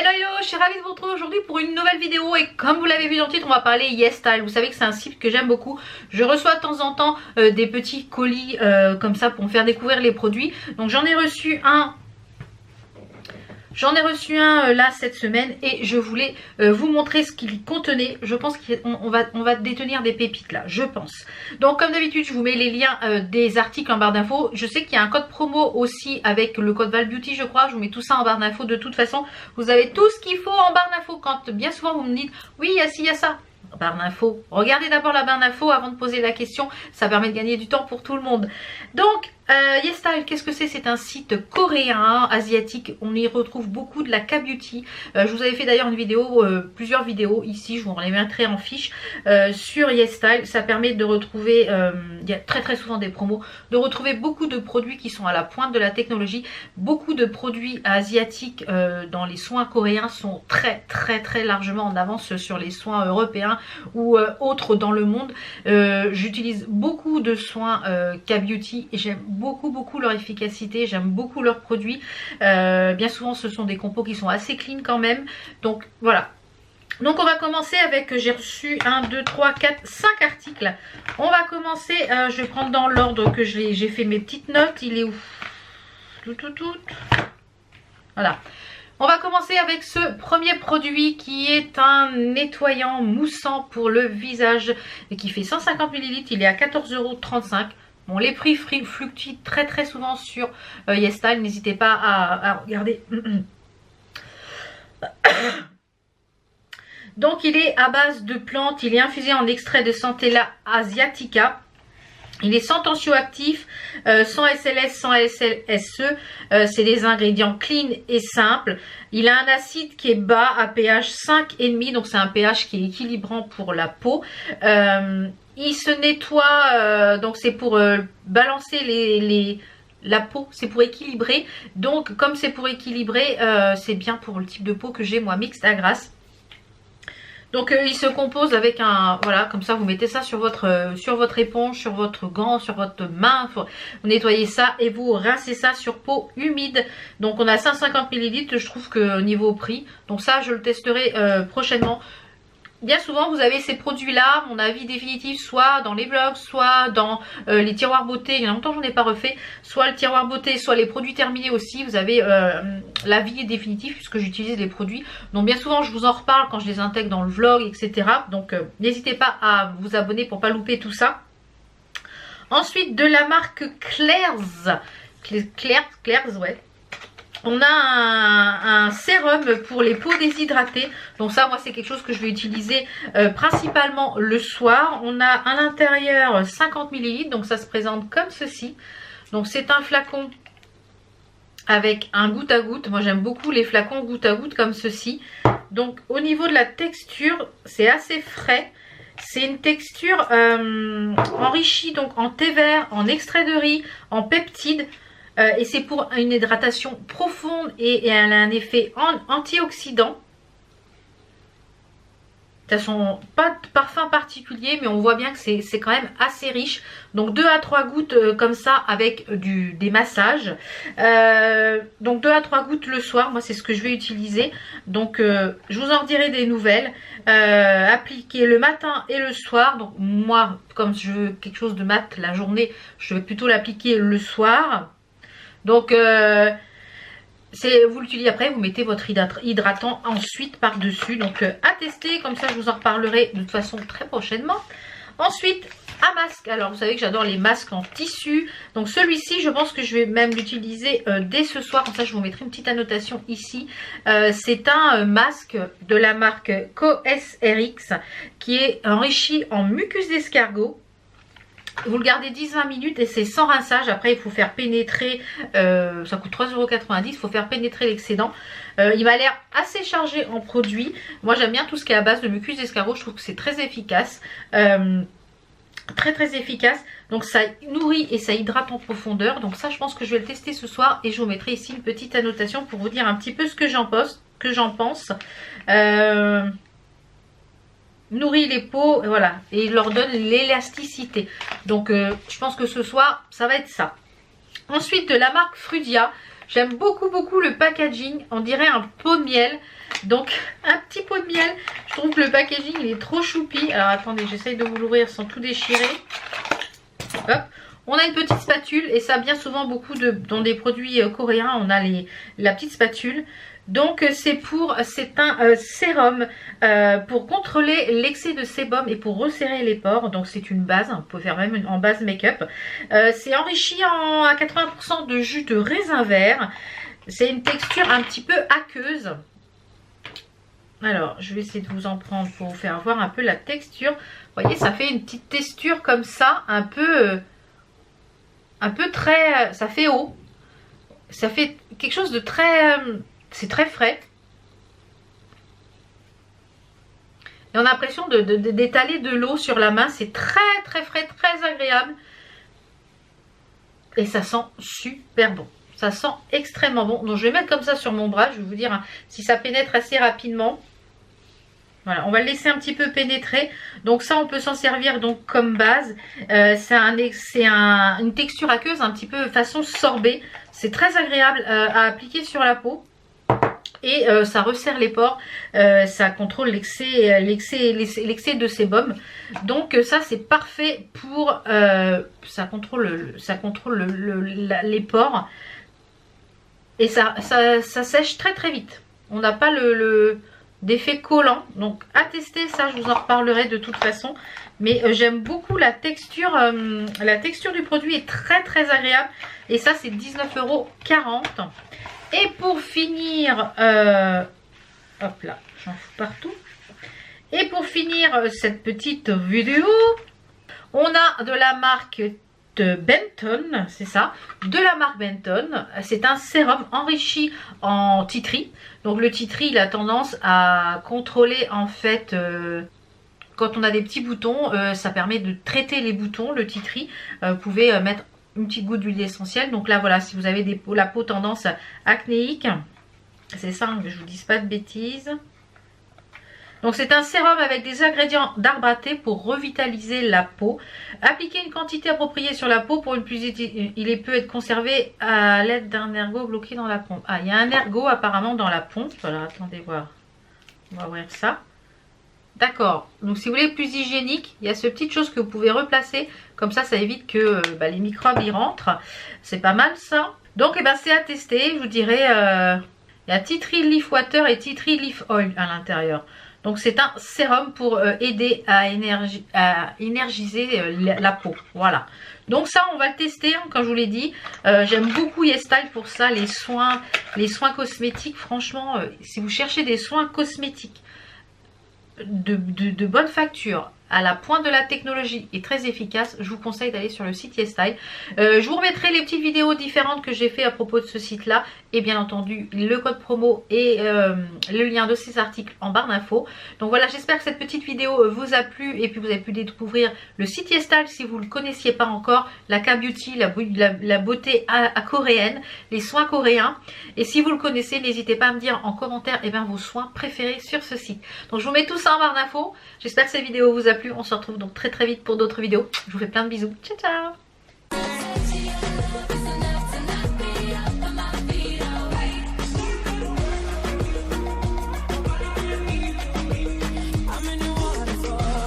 Hello hello, je suis ravie de vous retrouver aujourd'hui pour une nouvelle vidéo et comme vous l'avez vu dans le titre, on va parler YesStyle. Vous savez que c'est un site que j'aime beaucoup. Je reçois de temps en temps des petits colis comme ça pour me faire découvrir les produits. Donc j'en ai reçu un. Là cette semaine et je voulais vous montrer ce qu'il contenait. Je pense qu'on va détenir des pépites là, je pense. Donc comme d'habitude, je vous mets les liens des articles en barre d'infos. Je sais qu'il y a un code promo aussi avec le code ValBeauty, je crois. Je vous mets tout ça en barre d'infos. De toute façon, vous avez tout ce qu'il faut en barre d'infos. Quand bien souvent vous me dites oui, il y a ci, il y a ça. Barre d'infos. Regardez d'abord la barre d'infos avant de poser la question. Ça permet de gagner du temps pour tout le monde. Donc YesStyle, qu'est-ce que c'est? C'est un site coréen, asiatique. On y retrouve beaucoup de la K-beauty. Je vous avais fait d'ailleurs une vidéo, plusieurs vidéos ici. Je vous les mettrai en fiche sur YesStyle. Ça permet de retrouver, il y a très souvent des promos, de retrouver beaucoup de produits qui sont à la pointe de la technologie. Beaucoup de produits asiatiques dans les soins coréens sont très largement en avance sur les soins européens ou autres dans le monde. J'utilise beaucoup de soins K-beauty et j'aime beaucoup leur efficacité, j'aime beaucoup leurs produits. Bien souvent ce sont des compos qui sont assez clean quand même. Donc voilà. Donc on va commencer avec, j'ai reçu 1, 2, 3, 4, 5 articles. On va commencer, je vais prendre dans l'ordre que j'ai fait mes petites notes. Il est où? Tout. Voilà. On va commencer avec ce premier produit qui est un nettoyant moussant pour le visage et qui fait 150 ml. Il est à 14,35 €. Bon, les prix fluctuent très souvent sur YesStyle. N'hésitez pas à regarder. Donc il est à base de plantes. Il est infusé en extrait de Centella asiatica. Il est sans tensioactif, sans SLS, sans SLSE. C'est des ingrédients clean et simples. Il a un acide qui est bas à pH 5,5. Donc c'est un pH qui est équilibrant pour la peau. Il se nettoie, donc c'est pour balancer la peau, c'est pour équilibrer. Donc comme c'est pour équilibrer, c'est bien pour le type de peau que j'ai moi, mixte à grasse. Donc il se compose avec un, voilà, comme ça vous mettez ça sur votre éponge, sur votre gant, sur votre main, vous nettoyez ça et vous rincez ça sur peau humide. Donc on a 150 ml, je trouve que niveau prix, donc ça je le testerai prochainement. Bien souvent vous avez ces produits là, mon avis définitif, soit dans les blogs, soit dans les tiroirs beauté. Il y a longtemps j'en ai pas refait, soit le tiroir beauté, soit les produits terminés aussi. Vous avez l'avis définitif puisque j'utilise les produits. Donc bien souvent je vous en reparle quand je les intègre dans le vlog, etc. Donc n'hésitez pas à vous abonner pour pas louper tout ça. Ensuite de la marque Claire's, ouais. On a un sérum pour les peaux déshydratées. Donc ça, moi, c'est quelque chose que je vais utiliser principalement le soir. On a à l'intérieur 50 ml. Donc ça se présente comme ceci. Donc c'est un flacon avec un goutte à goutte. Moi, j'aime beaucoup les flacons goutte à goutte comme ceci. Donc au niveau de la texture, c'est assez frais. C'est une texture enrichie donc en thé vert, en extrait de riz, en peptides. Et c'est pour une hydratation profonde et elle a un effet antioxydant. Ça sont pas de parfum particulier, mais on voit bien que c'est quand même assez riche. Donc 2 à 3 gouttes comme ça avec des massages. Donc 2 à 3 gouttes le soir, moi c'est ce que je vais utiliser. Donc je vous en redirai des nouvelles. Appliquer le matin et le soir. Donc moi, comme je veux quelque chose de mat la journée, je vais plutôt l'appliquer le soir. Donc vous l'utilisez après, vous mettez votre hydratant ensuite par dessus. Donc à tester, comme ça je vous en reparlerai de toute façon très prochainement. Ensuite un masque, alors vous savez que j'adore les masques en tissu. Donc celui-ci je pense que je vais même l'utiliser dès ce soir. Comme ça je vous mettrai une petite annotation ici. C'est un masque de la marque COSRX qui est enrichi en mucus d'escargot. Vous le gardez 10-20 minutes et c'est sans rinçage. Après il faut faire pénétrer, ça coûte 3,90 €, il faut faire pénétrer l'excédent. Il m'a l'air assez chargé en produits. Moi j'aime bien tout ce qui est à base de mucus d'escargot, je trouve que c'est très efficace. Très efficace. Donc ça nourrit et ça hydrate en profondeur. Donc ça je pense que je vais le tester ce soir et je vous mettrai ici une petite annotation pour vous dire un petit peu ce que j'en pense. Nourrit les peaux, voilà, et il leur donne l'élasticité. Donc je pense que ce soir ça va être ça. Ensuite de la marque Frudia, J'aime beaucoup le packaging. On dirait un pot de miel. Donc un petit pot de miel. Je trouve que le packaging il est trop choupi. Alors attendez, j'essaye de vous l'ouvrir sans tout déchirer. Hop. On a une petite spatule et ça bien souvent beaucoup dans des produits coréens on a la petite spatule. Donc c'est un sérum pour contrôler l'excès de sébum et pour resserrer les pores. Donc c'est une base, vous pouvez faire même en base make-up. C'est enrichi à 80% de jus de raisin vert. C'est une texture un petit peu aqueuse. Alors je vais essayer de vous en prendre pour vous faire voir un peu la texture. Vous voyez, ça fait une petite texture comme ça, un peu très, ça fait haut. Ça fait quelque chose de très, c'est très frais. Et on a l'impression d'étaler de l'eau sur la main. C'est très frais, très agréable. Et ça sent super bon. Ça sent extrêmement bon. Donc je vais mettre comme ça sur mon bras. Je vais vous dire si ça pénètre assez rapidement. Voilà, on va le laisser un petit peu pénétrer. Donc ça, on peut s'en servir donc comme base. C'est une texture aqueuse, un petit peu façon sorbet. C'est très agréable à appliquer sur la peau. Et ça resserre les pores. Ça contrôle l'excès de sébum. Donc ça, c'est parfait pour... ça contrôle les pores. Et ça sèche très vite. On n'a pas d'effet collant, donc à tester, ça je vous en reparlerai de toute façon, mais j'aime beaucoup la texture du produit est très agréable et ça c'est 19,40 €. Et pour finir, hop là, j'en fous partout, et pour finir cette petite vidéo, on a de la marque de Benton, c'est ça, de la marque Benton. C'est un sérum enrichi en tea tree. Donc le tea tree, il a tendance à contrôler en fait, quand on a des petits boutons, ça permet de traiter les boutons, le tea tree. Vous pouvez mettre une petite goutte d'huile essentielle. Donc là voilà, si vous avez la peau tendance acnéique, c'est ça, que je vous dise pas de bêtises. Donc c'est un sérum avec des ingrédients d'arbre à thé pour revitaliser la peau. Appliquez une quantité appropriée sur la peau pour une plus... Il peut être conservé à l'aide d'un ergot bloqué dans la pompe. Ah, il y a un ergot apparemment dans la pompe. Voilà, attendez voir. On va ouvrir ça. D'accord. Donc si vous voulez plus hygiénique, il y a ce petite chose que vous pouvez replacer. Comme ça, ça évite que les microbes y rentrent. C'est pas mal ça. Donc eh ben, c'est à tester. Je vous dirais, il y a Tea Tree Leaf Water et Tea Tree Leaf Oil à l'intérieur. Donc c'est un sérum pour aider à énergiser la peau. Voilà. Donc ça on va le tester, hein, comme je vous l'ai dit. J'aime beaucoup YesStyle pour ça, les soins cosmétiques. Franchement, si vous cherchez des soins cosmétiques de bonne facture, à la pointe de la technologie et très efficace, je vous conseille d'aller sur le site YesStyle. Je vous remettrai les petites vidéos différentes que j'ai fait à propos de ce site là et bien entendu le code promo et le lien de ces articles en barre d'infos. Donc voilà, j'espère que cette petite vidéo vous a plu et puis vous avez pu découvrir le site YesStyle si vous ne le connaissiez pas encore, la K-Beauty, la beauté coréenne, les soins coréens. Et si vous le connaissez, n'hésitez pas à me dire en commentaire vos soins préférés sur ce site. Donc je vous mets tout ça en barre d'infos. J'espère que cette vidéo vous a plu. On se retrouve donc très vite pour d'autres vidéos. Je vous fais plein de bisous. Ciao ciao.